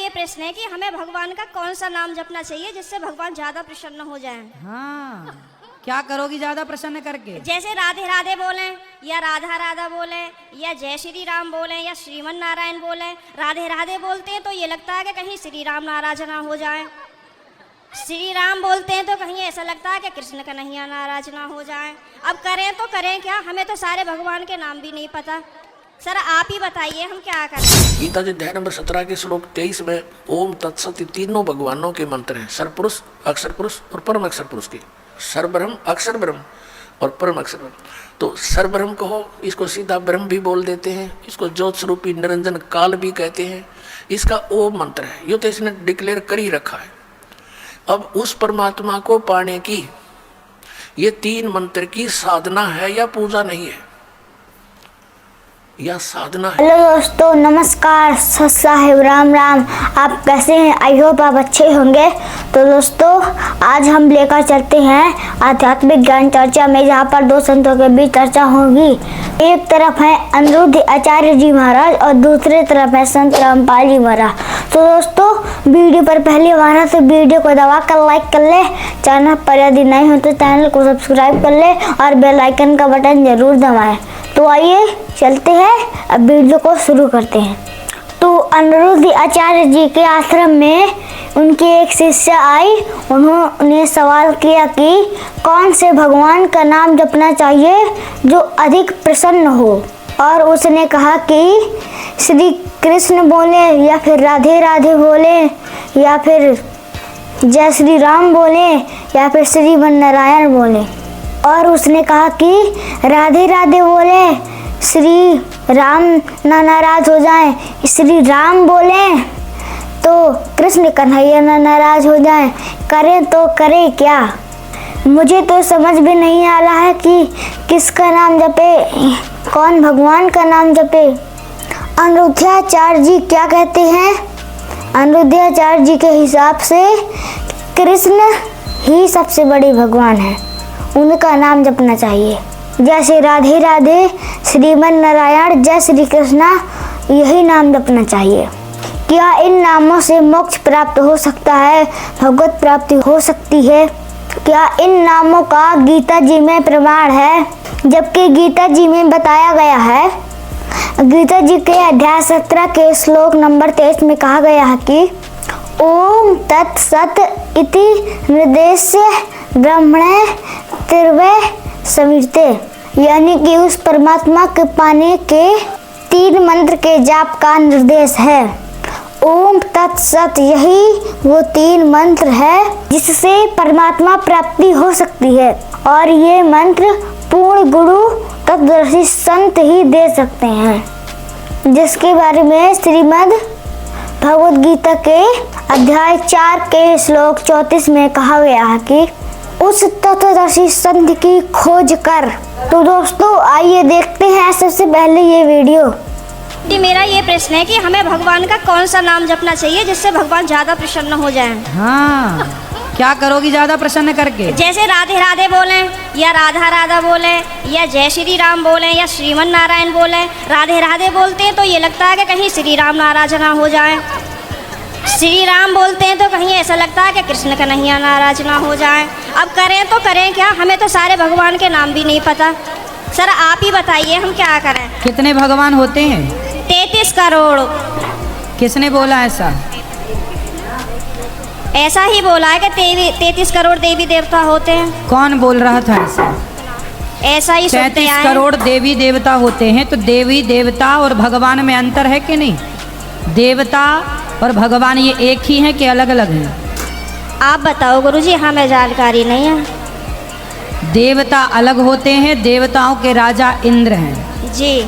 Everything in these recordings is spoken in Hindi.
ये प्रश्न है कि हमें भगवान का कौन सा नाम जपना चाहिए जिससे भगवान ज्यादा प्रसन्न हो जाएं। हाँ, क्या करोगी ज्यादा प्रसन्न करके? जैसे राधे राधे बोलें या राधा राधा बोलें या जय श्री राम बोलें या श्रीमन नारायण बोलें। राधे राधे बोलते हैं तो ये लगता है कि कहीं श्री राम नाराज ना हो जाए। श्री राम बोलते हैं तो कहीं ऐसा लगता है कि कृष्ण कन्हैया नाराज ना हो जाए। अब करें तो करें क्या, हमें तो सारे भगवान के नाम भी नहीं पता। सर आप ही बताइए हम क्या करें। गीता जी अध्याय नंबर 17 के श्लोक 23 में ओम तत्सत तीनों भगवानों के मंत्र हैं, सर्वपुरुष, अक्षर पुरुष और परम अक्षर पुरुष के। सर्वब्रह्म, अक्षर ब्रह्म और परम अक्षर ब्रह्म। तो सर्वब्रह्म कहो, इसको सीधा ब्रह्म भी बोल देते हैं, इसको ज्योत स्वरूपी निरंजन काल भी कहते हैं। इसका ओम मंत्र है, यो तो इसने डिक्लेयर कर ही रखा है। अब उस परमात्मा को पाने की ये 3 मंत्र की साधना है या पूजा नहीं है, या साधना है। हेलो दोस्तों, नमस्कार, सत साहिब, राम राम। आप कैसे हैं? आई होप आप अच्छे होंगे। तो दोस्तों, आज हम लेकर चलते हैं आध्यात्मिक ज्ञान चर्चा में, जहाँ पर 2 संतों के बीच चर्चा होगी। एक तरफ है अनिरुद्ध आचार्य जी महाराज और दूसरी तरफ है संत रामपाल जी महाराज। तो दोस्तों, वीडियो पर पहली बार है तो वीडियो को दबा कर लाइक कर ले। चैनल पर यदि नहीं हो तो चैनल को सब्सक्राइब कर ले और बेल आइकन का बटन जरूर दबाएं। तो आइए चलते हैं, अब वीडियो को शुरू करते हैं। तो अनिरुद्ध आचार्य जी के आश्रम में उनकी एक शिष्य आई। उन्होंने सवाल किया कि कौन से भगवान का नाम जपना चाहिए जो अधिक प्रसन्न हो। और उसने कहा कि श्री कृष्ण बोले या फिर राधे राधे बोले या फिर जय श्री राम बोले या फिर श्रीमन नारायण बोले। और उसने कहा कि राधे राधे बोले, श्री राम ना नाराज हो जाए, श्री राम बोले तो कृष्ण कन्हैया ना नाराज हो जाए। करें तो करें क्या? मुझे तो समझ भी नहीं आ रहा है कि किसका नाम जपे, कौन भगवान का नाम जपे। अनिरुद्धाचार्य जी क्या कहते हैं? अनिरुद्धाचार्य जी के हिसाब से कृष्ण ही सबसे बड़े भगवान है, उनका नाम जपना चाहिए। जैसे राधे राधे, श्रीमन नारायण, जय श्री कृष्णा, यही नाम जपना चाहिए। क्या इन नामों से मोक्ष प्राप्त हो सकता है, भगवत प्राप्ति हो सकती है? क्या इन नामों का गीता जी में प्रमाण है? जबकि गीता जी में बताया गया है, गीता जी के अध्याय 17 के श्लोक नंबर 23 में कहा गया है कि ओम तत्सत इति निर्देश्य ब्रह्मणे तिर्वे समिते, यानी कि उस परमात्मा के पाने के 3 मंत्र के जाप का निर्देश है। ओम तत्सत, यही वो 3 मंत्र है जिससे परमात्मा प्राप्ति हो सकती है। और ये मंत्र पूर्ण गुरु तत्वदर्शी संत ही दे सकते हैं, जिसके बारे में श्रीमद् भगवद गीता के अध्याय 4 के श्लोक 34 में कहा गया है कि उस तत्वदर्शी संत की खोज कर। तो दोस्तों, आइए देखते हैं सबसे पहले ये वीडियो। मेरा ये प्रश्न है कि हमें भगवान का कौन सा नाम जपना चाहिए जिससे भगवान ज्यादा प्रसन्न हो जाएं। हाँ, क्या करोगी ज्यादा प्रसन्न करके? जैसे राधे राधे बोलें या राधा राधा बोलें या जय श्री राम बोलें या श्रीमन नारायण बोलें। राधे राधे बोलते हैं तो ये लगता है कि कहीं श्री राम नाराज ना हो जाए। श्री राम बोलते हैं तो कहीं ऐसा लगता है कि कृष्ण कन्हैया नाराज ना हो जाए। अब करें तो करें क्या, हमें तो सारे भगवान के नाम भी नहीं पता। सर आप ही बताइए हम क्या करें। कितने भगवान होते हैं? 33 करोड़। किसने बोला ऐसा? ऐसा ही बोला है कि 33 करोड़ देवी देवता होते हैं। कौन बोल रहा था ऐसा? ऐसा ही सुनते 33 आए। करोड़ देवी देवता होते हैं, तो देवी देवता और भगवान में अंतर है कि नहीं? देवता और भगवान ये एक ही हैं कि अलग अलग हैं? आप बताओ गुरुजी, हमें जानकारी नहीं है। देवता अलग होते हैं, देवताओं के राजा इंद्र हैं जी।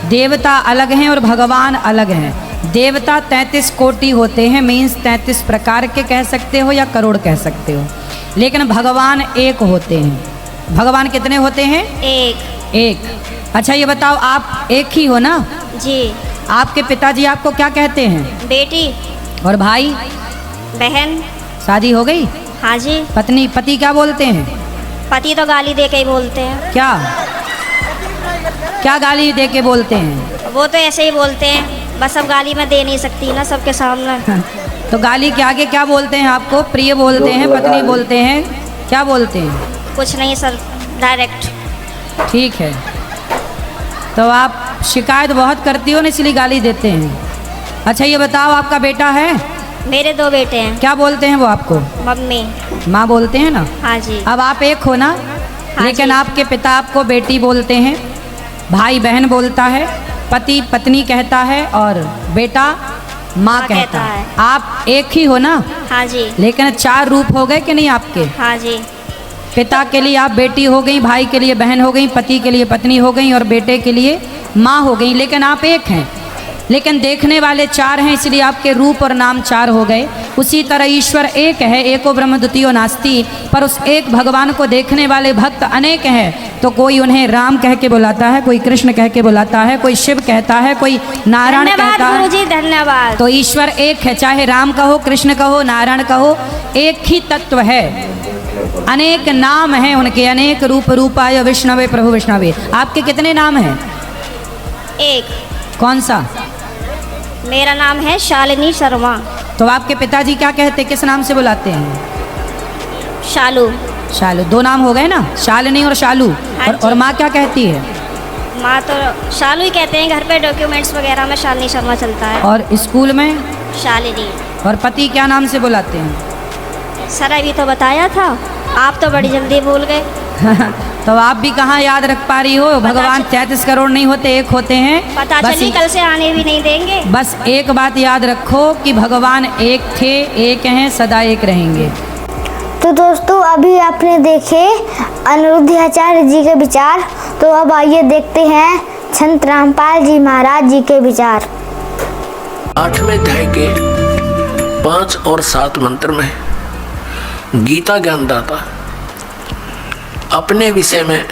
देवता अलग हैं और भगवान अलग हैं। देवता 33 कोटि होते हैं, मीन्स 33 प्रकार के कह सकते हो या करोड़ कह सकते हो, लेकिन भगवान एक होते हैं। भगवान कितने होते हैं? एक। अच्छा ये बताओ, आप एक ही हो ना? जी। आपके पिताजी आपको क्या कहते हैं? बेटी। और भाई? बहन। शादी हो गई? हाँ जी। पति क्या बोलते हैं? पति तो गाली दे के ही बोलते हैं। क्या गाली दे के बोलते हैं? वो तो ऐसे ही बोलते हैं, बस अब गाली मैं दे नहीं सकती ना सबके सामने। तो गाली के आगे क्या बोलते हैं आपको? प्रिय बोलते हैं, पत्नी बोलते हैं, क्या बोलते हैं? कुछ नहीं सर, डायरेक्ट। ठीक है, तो आप शिकायत बहुत करती हो ना, इसलिए गाली देते हैं। अच्छा ये बताओ, आपका बेटा है? मेरे 2 बेटे हैं। क्या बोलते हैं वो आपको? मम्मी। माँ बोलते हैं ना? हाँ जी। अब आप एक हो ना, लेकिन जी। आपके पिता आपको बेटी बोलते हैं, भाई बहन बोलता है, पति पत्नी कहता है और बेटा माँ कहता है। आप एक ही हो ना? हाँ जी। लेकिन 4 रूप हो गए कि नहीं आपके? हाँ जी। पिता के लिए आप बेटी हो गई, भाई के लिए बहन हो गई, पति के लिए पत्नी हो गई और बेटे के लिए माँ हो गई, लेकिन आप एक हैं। लेकिन देखने वाले 4 हैं, इसलिए आपके रूप और नाम 4 हो गए। उसी तरह ईश्वर एक है, एको ब्रह्म द्वितीयो नास्ति, पर उस एक भगवान को देखने वाले भक्त अनेक हैं। तो कोई उन्हें राम कह के बुलाता है, कोई कृष्ण कह के बुलाता है, कोई शिव कहता है, कोई नारायण धन्यवाद कहता है। गुरुजी, धन्यवाद। तो ईश्वर एक है, चाहे राम कहो, कृष्ण कहो, नारायण कहो, एक ही तत्व है। अनेक नाम हैं उनके, अनेक रूप, रूपाय विष्णवे प्रभु विष्णवे। आपके कितने नाम हैं? एक। कौन सा? मेरा नाम है शालिनी शर्मा। तो आपके पिताजी क्या कहते, किस नाम से बुलाते हैं? शालू। शालू। 2 नाम हो गए ना, शालिनी और शालू। हाँ और जी। माँ क्या कहती है? माँ तो शालू ही कहते हैं, घर पे डॉक्यूमेंट्स वगैरह में शालिनी शर्मा चलता है। और स्कूल में? शालिनी। और पति क्या नाम से बुलाते हैं? सर अभी तो बताया था, आप तो बड़ी जल्दी भूल गए। तो आप भी कहाँ याद रख पा रही हो? भगवान 33 करोड़ नहीं होते, एक होते हैं। पता बस चली कल से आने भी नहीं देंगे। बस एक बात याद रखो कि भगवान एक थे, एक हैं, सदा एक रहेंगे। तो दोस्तों अभी आपने देखे अनिरुद्धाचार्य जी के विचार, तो अब आइए देखते हैं संत रामपाल जी महाराज जी के विचार। 8वें अध्याय के 5 और 7 मंत्र में गीता ज्ञानदाता अपने विषय में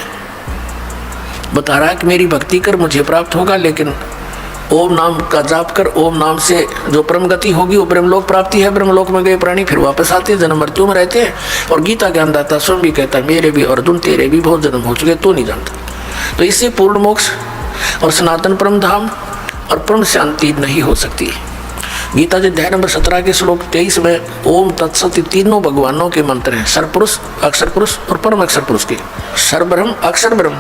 बता रहा है कि मेरी भक्ति कर मुझे प्राप्त होगा, लेकिन ओम नाम का जाप कर, ओम नाम से जो परम गति होगी वो ब्रह्मलोक प्राप्ति है। ब्रह्मलोक में गए प्राणी फिर वापस आते हैं, जन्म मृत्यु में रहते हैं। और गीता ज्ञानदाता स्वयं भी कहता है, मेरे भी अर्जुन तेरे भी बहुत जन्म हो चुके, तो नहीं जानता। तो इससे पूर्ण मोक्ष और सनातन परम धाम और परम शांति नहीं हो सकती। गीता जी अध्याय नंबर 17 के श्लोक 23 में ओम तत्सत तीनों भगवानों के मंत्र हैं, सर्वपुरुष, अक्षर पुरुष और परम अक्षर पुरुष के। सर्वब्रह्म, अक्षर ब्रह्म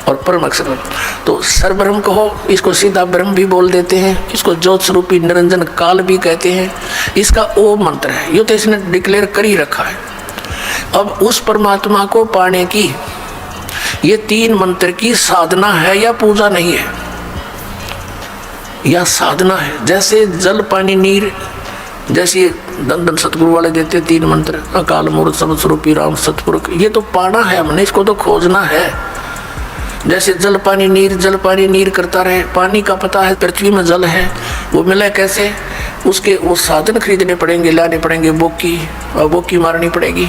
और परम अक्षर ब्रह्म। तो सर्वब्रह्म कहो, इसको सीधा ब्रह्म भी बोल देते हैं, इसको ज्योत स्वरूपी निरंजन काल भी कहते हैं। इसका ओम मंत्र है, ये तो इसने डिक्लेयर कर ही रखा है। अब उस परमात्मा को पाने की ये 3 मंत्र की साधना है या पूजा नहीं है? या साधना है। जैसे जल पानी नीर, जैसे दंदन सतगुरु वाले देते 3 मंत्र, अकाल मूर्त सब स्वरूपी राम सतपुरुष, ये तो पाना है हमने, इसको तो खोजना है। जैसे जल पानी नीर करता रहे, पानी का पता है पृथ्वी में जल है, वो मिले कैसे? उसके वो साधन खरीदने पड़ेंगे, लाने पड़ेंगे, बोकी और बोकी मारनी पड़ेगी।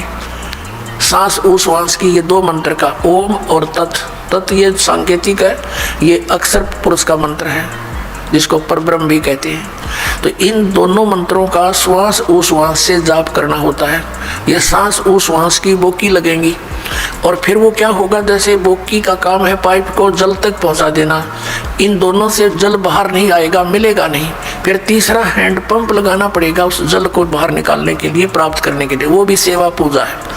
सांस उस वांस की, ये 2 मंत्र का ओम और तत् ये सांकेतिक है, ये अक्षर पुरुष का मंत्र है जिसको परब्रह्म भी कहते हैं। तो इन दोनों मंत्रों का श्वास उश्वास से जाप करना होता है। ये सांस उश्वास की बोकी लगेंगी और फिर वो क्या होगा, जैसे बोकी का काम है पाइप को जल तक पहुंचा देना, इन दोनों से जल बाहर नहीं आएगा, मिलेगा नहीं। फिर तीसरा हैंड पंप लगाना पड़ेगा उस जल को बाहर निकालने के लिए, प्राप्त करने के लिए, वो भी सेवा पूजा है।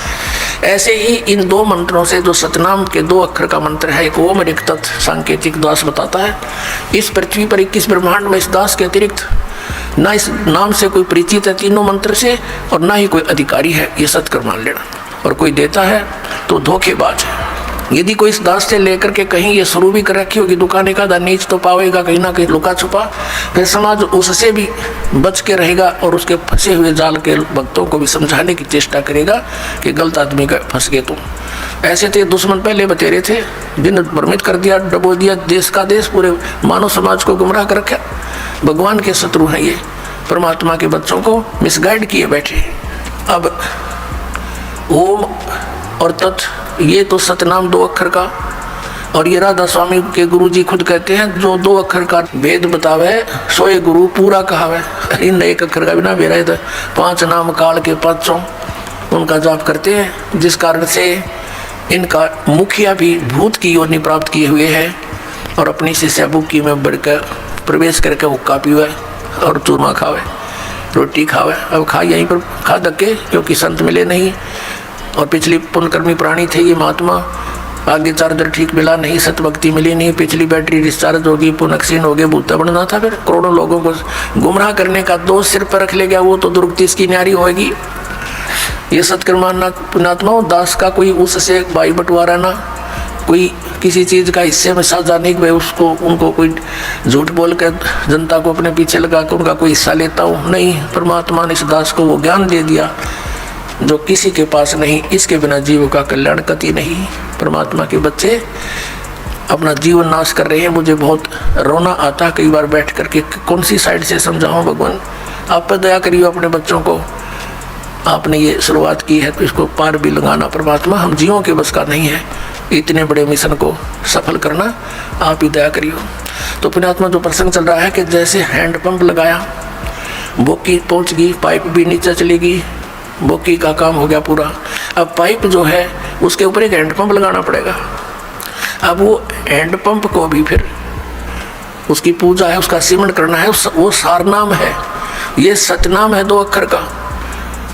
ऐसे ही इन 2 मंत्रों से, जो सतनाम के 2 अक्षर का मंत्र है, एक ओम और एक तत्, सांकेतिक दास बताता है इस पृथ्वी पर 21 ब्रह्मांड में इस दास के अतिरिक्त ना इस नाम से कोई परिचित है 3 मंत्र से, और ना ही कोई अधिकारी है, ये सत्कर मान लेना। और कोई देता है तो धोखेबाज है। यदि कोई इस दास से लेकर के कहीं ये शुरू भी कर रखी होगी दुकान का, नीच तो पावेगा कहीं ना कहीं लुका छुपा, फिर समाज उससे भी बच के रहेगा और उसके फंसे हुए जाल के भक्तों को भी समझाने की चेष्टा करेगा कि गलत आदमी का फंस गए तुम। ऐसे थे दुश्मन पहले बतेरे थे, जिन्हें भ्रमित कर दिया, डबो दिया देश का देश, पूरे मानव समाज को गुमराह कर रखा। भगवान के शत्रु हैं ये, परमात्मा के बच्चों को मिसगाइड किए बैठे। अब ओम और तत्, ये तो सतनाम 2 अक्षर का, और ये राधा स्वामी के गुरु जी खुद कहते हैं जो 2 अक्षर का भेद बतावे सोए गुरु पूरा कहावे। इन 1 अक्षर का बिना बेरा तो 5 नाम काल के 500 उनका जाप करते हैं, जिस कारण से इनका मुखिया भी भूत की योनि प्राप्त किए हुए हैं और अपनी शिष्या बुक्की में बढ़कर प्रवेश करके हुक्का पीवे और चूरमा खावे, रोटी खावे। अब खा यहीं पर खा धक्के, क्योंकि संत मिले नहीं और पिछली पुण्यकर्मी प्राणी थे ये महात्मा। आगे चार्जर ठीक मिला नहीं, सतभक्ति मिली नहीं, पिछली बैटरी डिस्चार्ज होगी, पुनक्षीण हो गए, भूता बनना था। फिर करोड़ों लोगों को गुमराह करने का दोष सिर पर रख ले गया, वो तो दुर्गति इसकी न्यारी होगी। ये सत्कर्माना पुण्यात्मा दास का कोई उससे भाई बंटवारा ना, कोई किसी चीज़ का हिस्से में साझा नहीं कि उसको उनको कोई झूठ बोल कर जनता को अपने पीछे लगा कर उनका कोई हिस्सा लेता हूँ, नहीं। परमात्मा ने इस दास को वो ज्ञान दे दिया जो किसी के पास नहीं। इसके बिना जीव का कल्याण कति नहीं। परमात्मा के बच्चे अपना जीवन नाश कर रहे हैं। मुझे बहुत रोना आता कई बार बैठ करके, कौन सी साइड से समझाऊं भगवान। आप पर दया करिए अपने बच्चों को। आपने ये शुरुआत की है तो इसको पार भी लगाना परमात्मा, हम जीवों के बस का नहीं है इतने बड़े मिशन को सफल करना, आप ही दया करियो। तो पुण्यात्मा जो प्रसंग चल रहा है कि जैसे हैंडपंप लगाया, बोकी पहुंच गई, पाइप भी नीचे चली गई, बोकी का काम हो गया पूरा। अब पाइप जो है उसके ऊपर एक हैंडपंप लगाना पड़ेगा। अब वो हैंडपंप को भी फिर उसकी पूजा है, उसका सिमरण करना है, वो सारनाम है, ये सतनाम है 2 अक्षर का,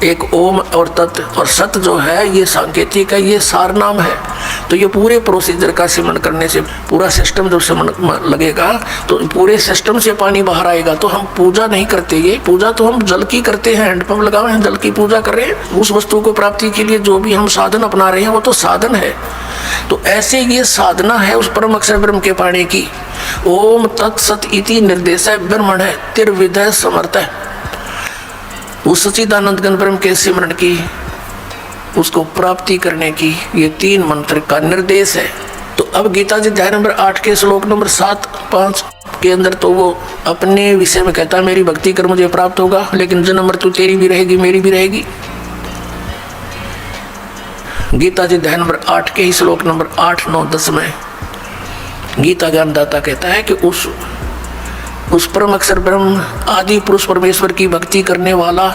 एक ओम और तत्, और सत जो है ये सांकेतिक है, ये सारनाम है। तो ये पूरे प्रोसीजर का सिमरण करने से पूरा सिस्टम जब सिमरण लगेगा तो पूरे सिस्टम से पानी बाहर आएगा। तो हम पूजा नहीं करते, ये पूजा तो हम जल की करते हैं, हैंडपंप लगाए हैं, जल की पूजा कर रहे हैं। उस वस्तु को प्राप्ति के लिए जो भी हम साधन अपना रहे हैं वो तो साधन है। तो ऐसे ये साधना है उस परम अक्षर ब्रह्म के पाने की। ओम तत्सत इति निर्देश ब्रह्मण है तिर्विधय समर्थ है, उस सच्चिदानंद घन ब्रह्म के सिमरण की, उसको प्राप्ति करने की ये 3 मंत्र का निर्देश है। तो अब गीता जी अध्याय नंबर 8 के श्लोक नंबर 7-5 के अंदर तो वो अपने विषय में कहता है मेरी भक्ति कर मुझे प्राप्त होगा, लेकिन जन्म मृत्यु तेरी भी रहेगी मेरी भी रहेगी। गीता जी अध्याय नंबर 8 के ही श्लोक नंबर 8, 9, 10 में गीता ज्ञानदाता कहता है कि उस परम अक्षर ब्रह्म आदि पुरुष परमेश्वर की भक्ति करने वाला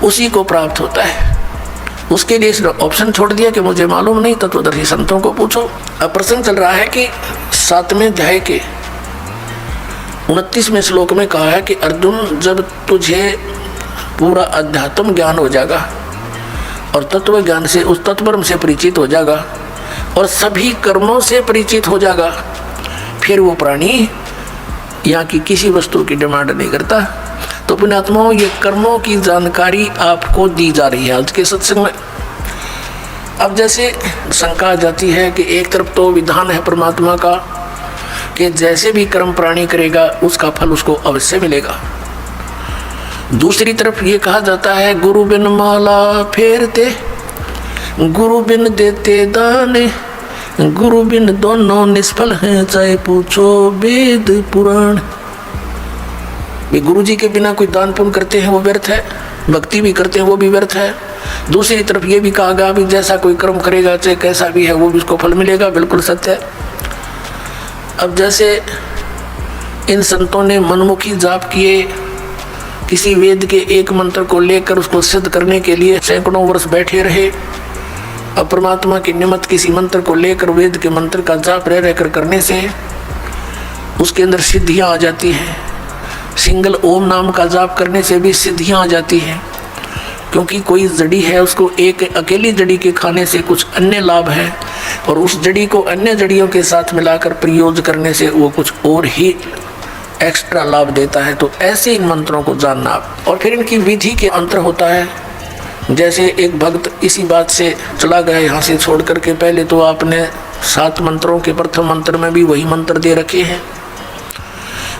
उसी को प्राप्त होता है। उसके लिए इसने ऑप्शन छोड़ दिया कि मुझे मालूम नहीं, तत्वदर्शी संतों को पूछो। अब प्रसंग चल रहा है कि 7वें अध्याय के 29वें श्लोक में कहा है कि अर्जुन जब तुझे पूरा अध्यात्म ज्ञान हो जाएगा और तत्व ज्ञान से उस तत्वब्रह्म से परिचित हो जाएगा और सभी कर्मों से परिचित हो जाएगा, फिर वो प्राणी यहाँ की किसी वस्तु की डिमांड नहीं करता। तो पुण्यात्माओं ये कर्मों की जानकारी आपको दी जा रही है आज के सत्संग में। अब जैसे शंका जाती है कि एक तरफ तो विधान है परमात्मा का कि जैसे भी कर्म प्राणी करेगा उसका फल उसको अवश्य मिलेगा, दूसरी तरफ ये कहा जाता है गुरु बिन माला फेरते गुरु बिन देते दाने, गुरु बिन दोनों निष्फल हैं चाहे पूछो वेद पुराण। गुरु जी के बिना कोई दान पुण्य करते हैं वो व्यर्थ है, भक्ति भी करते हैं वो भी व्यर्थ है। दूसरी तरफ ये भी कहा गया भी जैसा कोई कर्म करेगा चाहे कैसा भी है वो भी उसको फल मिलेगा, बिल्कुल सत्य है। अब जैसे इन संतों ने मनमुखी जाप किए, किसी वेद के एक मंत्र को लेकर उसको सिद्ध करने के लिए सैकड़ों वर्ष बैठे रहे। अब परमात्मा की निमित्त किसी मंत्र को लेकर वेद के मंत्र का जाप रह कर करने से उसके अंदर सिद्धियां आ जाती हैं। सिंगल ओम नाम का जाप करने से भी सिद्धियां आ जाती हैं, क्योंकि कोई जड़ी है उसको एक अकेली जड़ी के खाने से कुछ अन्य लाभ है और उस जड़ी को अन्य जड़ियों के साथ मिलाकर प्रयोग करने से वो कुछ और ही एक्स्ट्रा लाभ देता है। तो ऐसे इन मंत्रों को जानना आप। और फिर इनकी विधि के अंतर होता है। जैसे एक भक्त इसी बात से चला गया यहाँ से छोड़ करके, पहले तो आपने 7 मंत्रों के प्रथम मंत्र में भी वही मंत्र दे रखे हैं,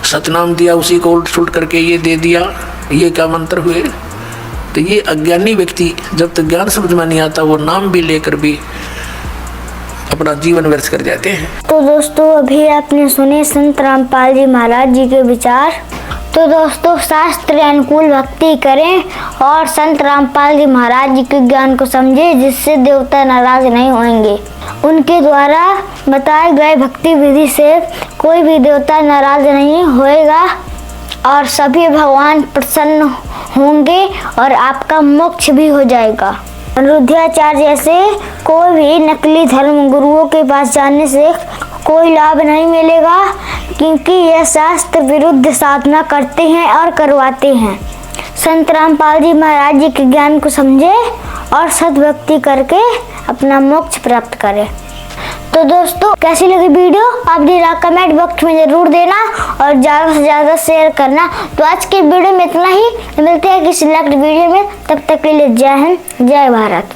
सतनाम दिया, उसी को उल्ट सुलट करके ये दे दिया, ये क्या मंत्र हुए। तो ये अज्ञानी व्यक्ति जब तक ज्ञान समझ में नहीं आता वो नाम भी लेकर भी अपना जीवन व्यर्थ कर जाते हैं। तो दोस्तों अभी आपने सुने संत रामपाल जी महाराज जी के विचार। तो दोस्तों शास्त्र अनुकूल भक्ति करें और संत रामपाल जी महाराज जी के ज्ञान को समझें, जिससे देवता नाराज नहीं होंगे। उनके द्वारा बताए गए भक्ति विधि से कोई भी देवता नाराज नहीं होएगा और सभी भगवान प्रसन्न होंगे और आपका मोक्ष भी हो जाएगा। अनिरुद्धाचार्य जैसे कोई भी नकली धर्म गुरुओं के पास जाने से कोई लाभ नहीं मिलेगा, क्योंकि ये शास्त्र विरुद्ध साधना करते हैं और करवाते हैं। संत रामपाल जी महाराज जी के ज्ञान को समझे और सद्भक्ति करके अपना मोक्ष प्राप्त करे। तो दोस्तों, कैसी लगी वीडियो आप कमेंट बॉक्स में जरूर देना और ज़्यादा से ज़्यादा शेयर करना। तो आज के वीडियो में इतना ही, मिलते हैं किसी नेक्स्ट वीडियो में, तब तक के लिए जय हिंद, जय भारत।